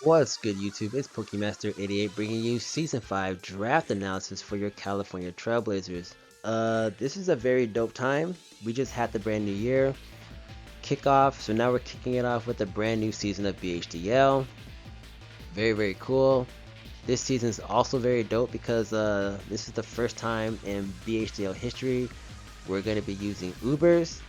What's good, YouTube? It's Pokemaster88 bringing you Season 5 draft analysis for your California Trailblazers. This is a very dope time. We just had the brand new year kickoff, so now we're kicking it off with a brand new season of BHDL. Very, very cool. This season is also very dope because this is the first time in BHDL history we're going to be using Ubers,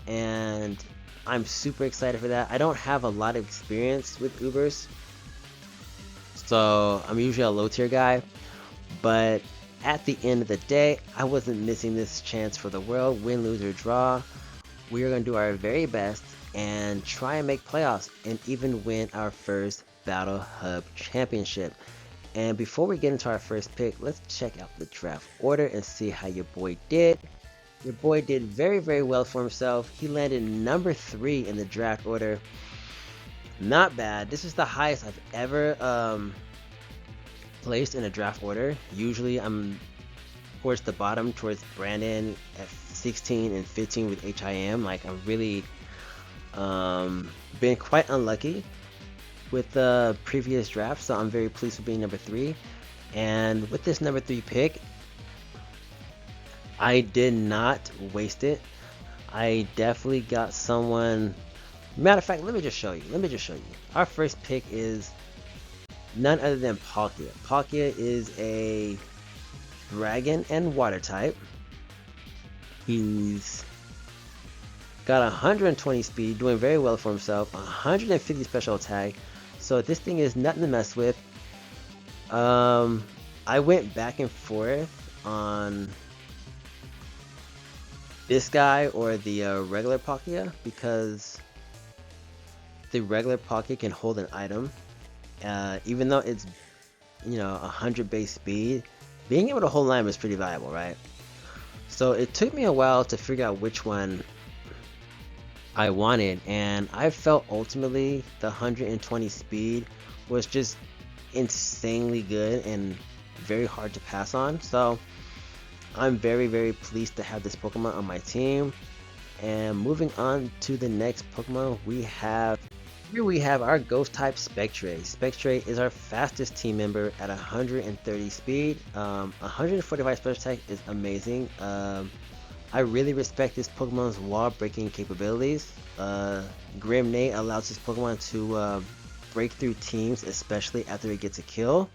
and I'm super excited for that. I don't have a lot of experience with Ubers, so I'm usually a low tier guy, but at the end of the day, I wasn't missing this chance for the world. Win, lose, or draw, we are going to do our very best and try and make playoffs and even win our first Battle Hub Championship. And before we get into our first pick, let's check out the draft order and see how your boy did. Your boy did very, very well for himself. He landed number 3 in the draft order. Not bad. This is the highest I've ever placed in a draft order. Usually I'm towards the bottom, towards Brandon at 16 and 15 with HIM. Like, I'm really been quite unlucky with the previous draft, so I'm very pleased with being number 3. And with this number 3 pick, I did not waste it. I definitely got someone. Matter of fact, let me just show you. Our first pick is none other than Palkia. Palkia is a dragon and water type. He's got 120 speed, doing very well for himself, 150 special attack. So this thing is nothing to mess with. I went back and forth on this guy or the regular Palkia because the regular Palkia can hold an item. Even though it's 100 base speed, being able to hold an item is pretty valuable, right? So it took me a while to figure out which one I wanted, and I felt ultimately the 120 speed was just insanely good and very hard to pass on. So I'm very, very pleased to have this Pokemon on my team. And moving on to the next Pokemon, we have our Ghost type Spectre. Spectre is our fastest team member at 130 speed. 145 special attack is amazing. I really respect this Pokemon's wall breaking capabilities. Grim Nate allows this Pokemon to break through teams, especially after it gets a kill,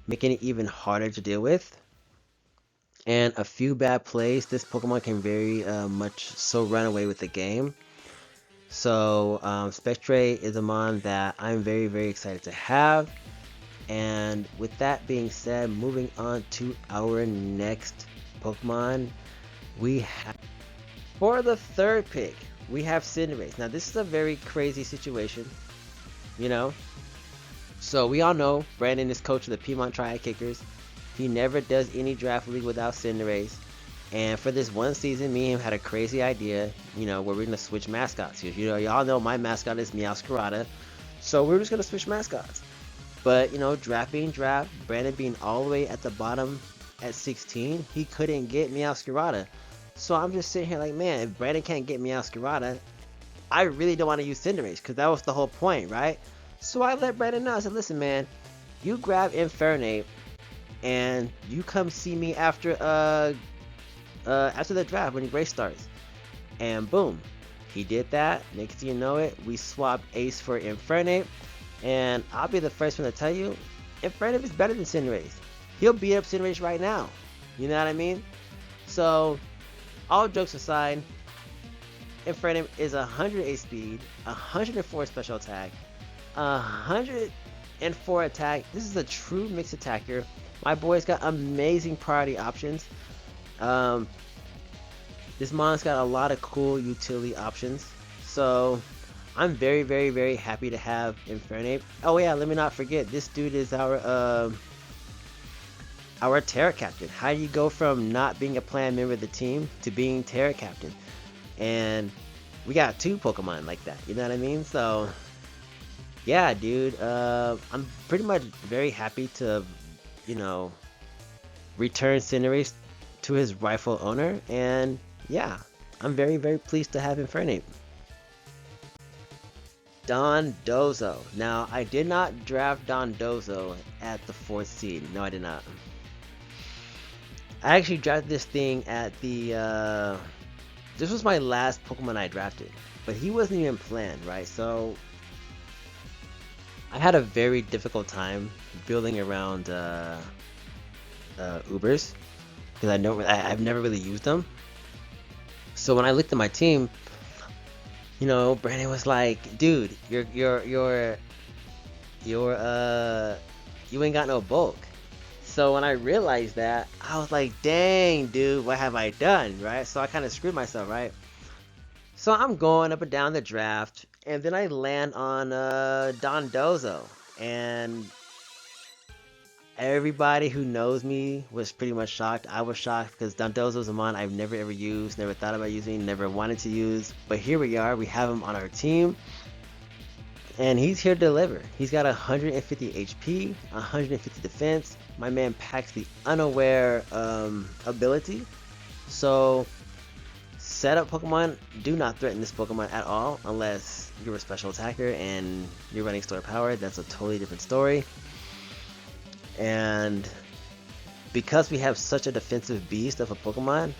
making it even harder to deal with. And a few bad plays, this Pokemon can very much so run away with the game. So Spectre is a mon that I'm very, very excited to have. And with that being said, moving on to our next Pokemon, we have, for the third pick, we have Cinderace. Now this is a very crazy situation, you know. So we all know Brandon is coach of the Piedmont Triad Kickers. He never does any draft league without Cinderace. And for this one season, me and him had a crazy idea, where we're gonna switch mascots. Y'all know my mascot is Meowscarada, so we're just gonna switch mascots. But draft, Brandon being all the way at the bottom at 16, he couldn't get Meowscarada. So I'm just sitting here like, man, if Brandon can't get Meowscarada, I really don't want to use Cinderace because that was the whole point, right? So I let Brandon know. I said, listen, man, you grab Infernape and you come see me after the draft when race starts. And boom, he did that. Next thing you know it, we swapped Ace for Infernape. And I'll be the first one to tell you, Infernape is better than Cinderace. He'll beat up Cinderace right now. You know what I mean? So, all jokes aside, Infernape is 108 speed, 104 special attack, 104 attack. This is a true mixed attacker. My boy's got amazing priority options. This mon's got a lot of cool utility options. So I'm very, very, very happy to have Infernape. Oh yeah, let me not forget, this dude is our Terra Captain. How do you go from not being a planned member of the team to being Terra Captain? And we got 2 Pokemon like that, you know what I mean? So yeah, dude, I'm pretty much very happy to, return Cinderace to his rightful owner, and yeah, I'm very, very pleased to have Infernape. Dondozo. Now, I did not draft Dondozo at the 4th seed. No, I did not. I actually drafted this thing at the, this was my last Pokemon I drafted. But he wasn't even planned, right? So, I had a very difficult time building around, Ubers. Because I've never really used them. So when I looked at my team, you know, Brandon was like, dude, you ain't got no bulk. So when I realized that, I was like, dang, dude, what have I done, right? So I kind of screwed myself, right? So I'm going up and down the draft, and then I land on Dondozo, and everybody who knows me was pretty much shocked. I was shocked because Dondozo's a mon I've never ever used, never thought about using, never wanted to use. But here we are, we have him on our team. And he's here to deliver. He's got 150 HP, 150 defense. My man packs the unaware ability. So, setup Pokemon do not threaten this Pokemon at all unless you're a special attacker and you're running store power. That's a totally different story. And because we have such a defensive beast of a Pokemon,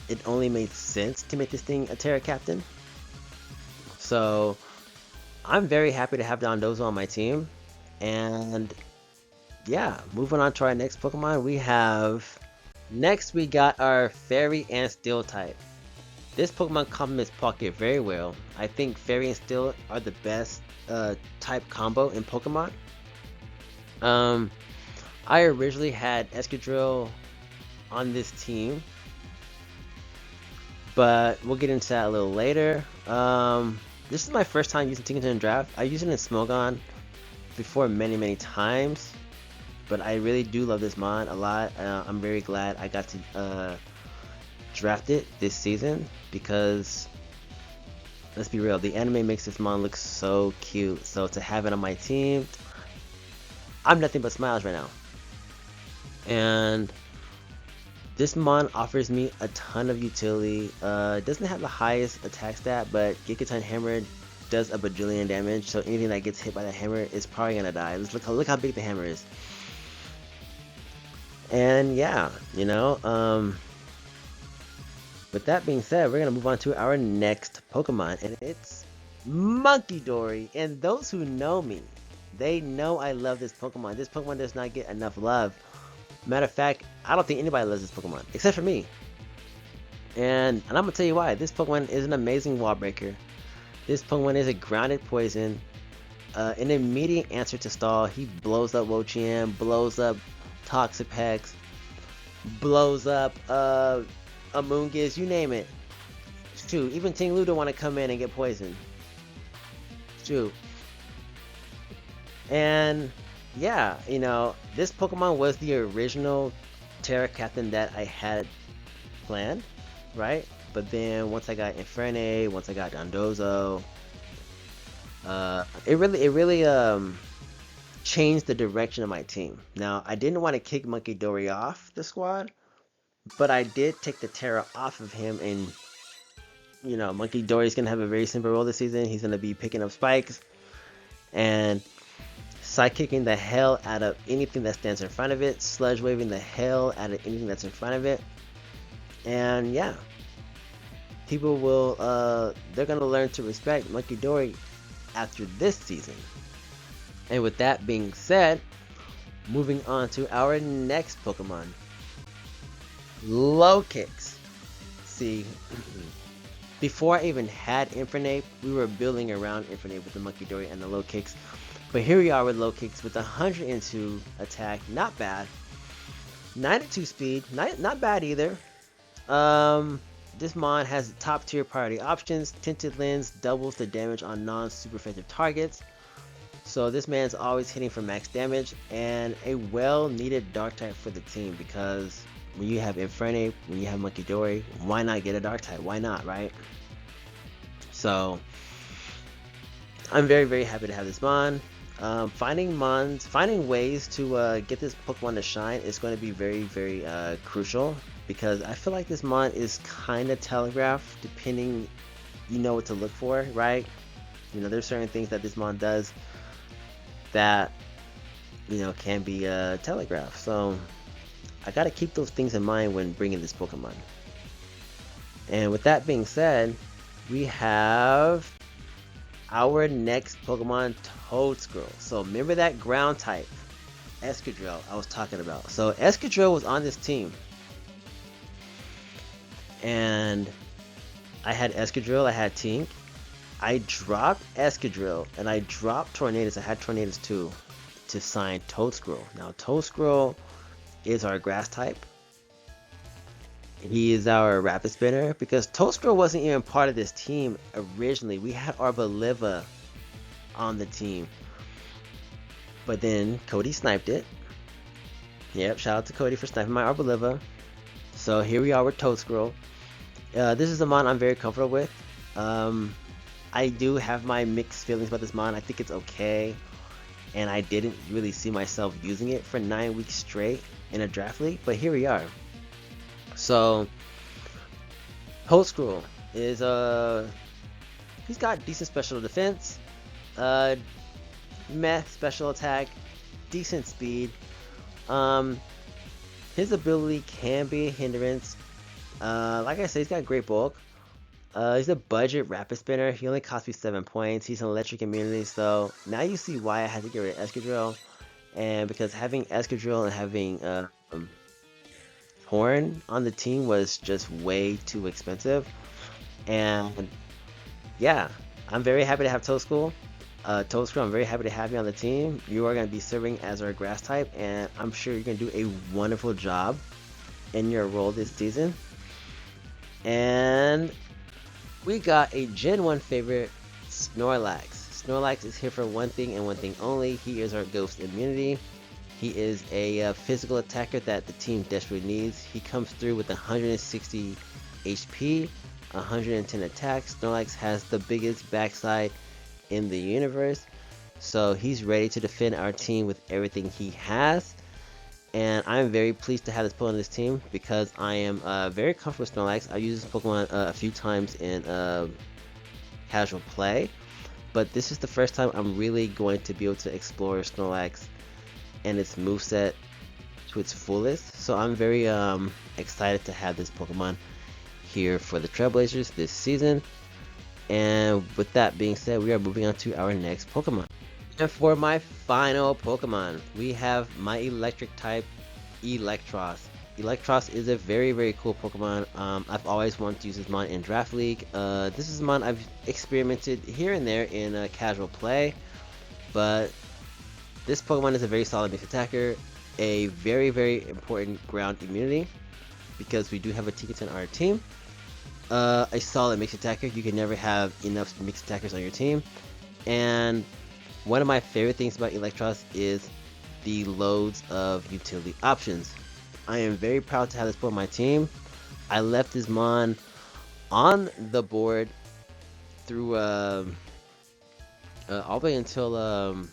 it only made sense to make this thing a Terra Captain. So I'm very happy to have Dondozo on my team. And yeah, moving on to our next Pokemon, we got our Fairy and Steel type. This Pokemon complements Palkia very well. I think Fairy and Steel are the best type combo in Pokemon. I originally had Escadrille on this team, but we'll get into that a little later. This is my first time using Tinkerton in draft. I used it in Smogon before many times, but I really do love this mon a lot. I'm very glad I got to draft it this season because, let's be real, the anime makes this mon look so cute. So to have it on my team, I'm nothing but smiles right now. And this mon offers me a ton of utility. It doesn't have the highest attack stat, but Gigaton Hammer does a bajillion damage, so anything that gets hit by the hammer is probably gonna die. Look how big the hammer is. And yeah, you know, with that being said, we're gonna move on to our next Pokemon, and it's Monkey Dory. And those who know me, they know I love this Pokemon. This Pokemon does not get enough love. Matter of fact, I don't think anybody loves this Pokemon except for me. And I'm gonna tell you why. This Pokemon is an amazing wall breaker. This Pokemon is a grounded poison, an immediate answer to stall. He blows up Wo-Chien, blows up Toxapex, blows up Amoonguss, you name it. Shoot, even Ting-Lu don't want to come in and get poisoned. Shoot. And yeah, you know, this Pokemon was the original Terra Captain that I had planned, right? But then once I got Infernape, once I got Dondozo, it really changed the direction of my team. Now, I didn't want to kick Monkey Dory off the squad, but I did take the Terra off of him, and you know, Monkey Dory's gonna have a very simple role this season. He's gonna be picking up spikes and sidekicking the hell out of anything that stands in front of it, sludge waving the hell out of anything that's in front of it. And yeah, people will they're gonna learn to respect Monkey Dory after this season. And with that being said, moving on to our next Pokemon, Low Kicks. See, before I even had Infernape, we were building around Infernape with the Monkey Dory and the Low Kicks. But here we are with Low Kicks with 102 attack, not bad. 92 speed, not bad either. This mon has top tier priority options. Tinted Lens doubles the damage on non-super effective targets. So this man's always hitting for max damage, and a well needed dark type for the team, because when you have Infernape, when you have Monkey Dory, why not get a dark type? Why not, right? So I'm very happy to have this mon. Finding ways to get this Pokemon to shine is going to be very crucial, because I feel like this mon is kind of telegraphed depending, you know what to look for, right? You know, there's certain things that this mon does that, you know, can be telegraphed. So I gotta keep those things in mind when bringing this Pokemon. And with that being said, we have our next Pokemon, Toadscroll. So remember that ground type Escadrille I was talking about. So Escadrille was on this team, and I had Escadrille, I had Tink. I dropped Escadrille and I dropped Tornadus. I had Tornadus too, to sign Toadscroll. Now Toadscroll is our grass type. He is our rapid spinner because Toadscroll wasn't even part of this team originally. We had Arboliva on the team, but then Cody sniped it. Yep, shout out to Cody for sniping my Arboliva. So here we are with Toadscroll. This is a mon I'm very comfortable with. I do have my mixed feelings about this mon. I think it's okay, and I didn't really see myself using it for 9 weeks straight in a draft league, but here we are. So Toadscroll is he's got decent special defense, meh special attack, decent speed. His ability can be a hindrance. Like I said, he's got great bulk. He's a budget rapid spinner. He only cost me 7 points. He's an electric immunity, so now you see why I had to get rid of Escadrille. And because having Escadrille and having Horn on the team was just way too expensive. And yeah, I'm very happy to have Toadscroll. I'm very happy to have you on the team. You are going to be serving as our grass type, and I'm sure you're going to do a wonderful job in your role this season. And we got a Gen 1 favorite, Snorlax. Snorlax is here for one thing and one thing only. He is our ghost immunity. He is a physical attacker that the team desperately needs. He comes through with 160 HP, 110 attacks. Snorlax has the biggest backside in the universe, so he's ready to defend our team with everything he has. And I'm very pleased to have this Pokemon on this team because I am very comfortable with Snorlax. I've used this Pokemon a few times in casual play, but this is the first time I'm really going to be able to explore Snorlax and its moveset to its fullest. So I'm very excited to have this Pokemon here for the Trailblazers this season. And with that being said, we are moving on to our next Pokemon. And for my final Pokemon, we have my electric type, Electros. Electros is a very, very cool Pokemon. I've always wanted to use this mon in Draft League. This is a mon I've experimented here and there in casual play, but this Pokemon is a very solid base attacker, a very, very important ground immunity, because we do have a Tinkerton on our team. A solid mixed attacker. You can never have enough mixed attackers on your team. And one of my favorite things about Electros is the loads of utility options. I am very proud to have this Pokemon on my team. I left this mon on the board through all the way until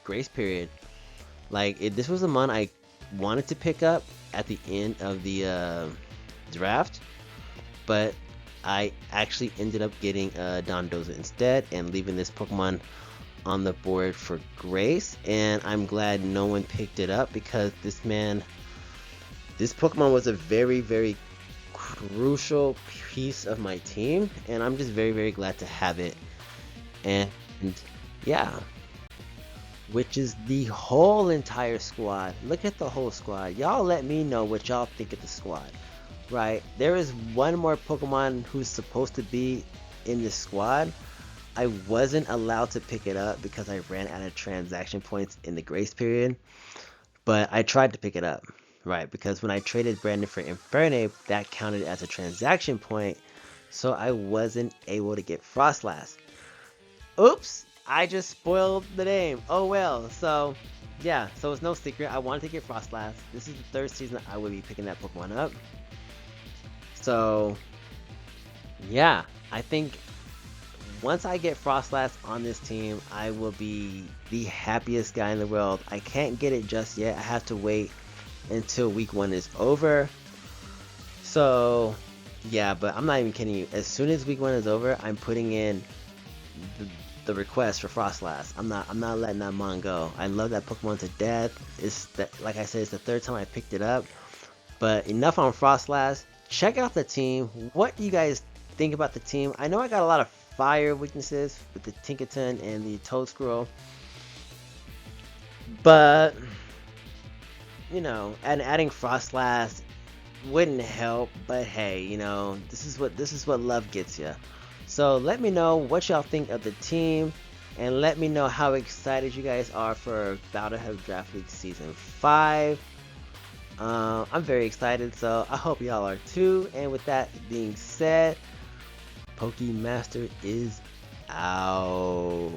grace period. Like this was a mon I wanted to pick up at the end of the draft, but I actually ended up getting Dondoza instead and leaving this Pokemon on the board for grace. And I'm glad no one picked it up because this Pokemon was a very, very crucial piece of my team, and I'm just very, very glad to have it. And yeah, which is the whole entire squad. Look at the whole squad. Y'all let me know what y'all think of the squad. Right, there is one more Pokemon who's supposed to be in this squad. I wasn't allowed to pick it up because I ran out of transaction points in the grace period, but I tried to pick it up, right? Because when I traded Brandon for Infernape, that counted as a transaction point, so I wasn't able to get Frostlass. Oops, I just spoiled the name. Oh well. So yeah, so it's no secret. I wanted to get Frostlass. This is the third season that I will be picking that Pokemon up. So yeah, I think once I get Frostlass on this team, I will be the happiest guy in the world. I can't get it just yet. I have to wait until week 1 is over. So yeah, but I'm not even kidding you. As soon as week 1 is over, I'm putting in the request for Frostlass. I'm not letting that mon go. I love that Pokemon to death. It's that, like I said, it's the third time I picked it up. But enough on Frostlass. Check out the team. What do you guys think about the team? I know I got a lot of fire weaknesses with the Tinkaton and the Toadsquirrel, but you know, and adding Frostlass wouldn't help. But hey, you know, this is what love gets you. So let me know what y'all think of the team, and let me know how excited you guys are for Battlehead Draft League Season 5. I'm very excited, so I hope y'all are too. And with that being said, Pokemaster is out.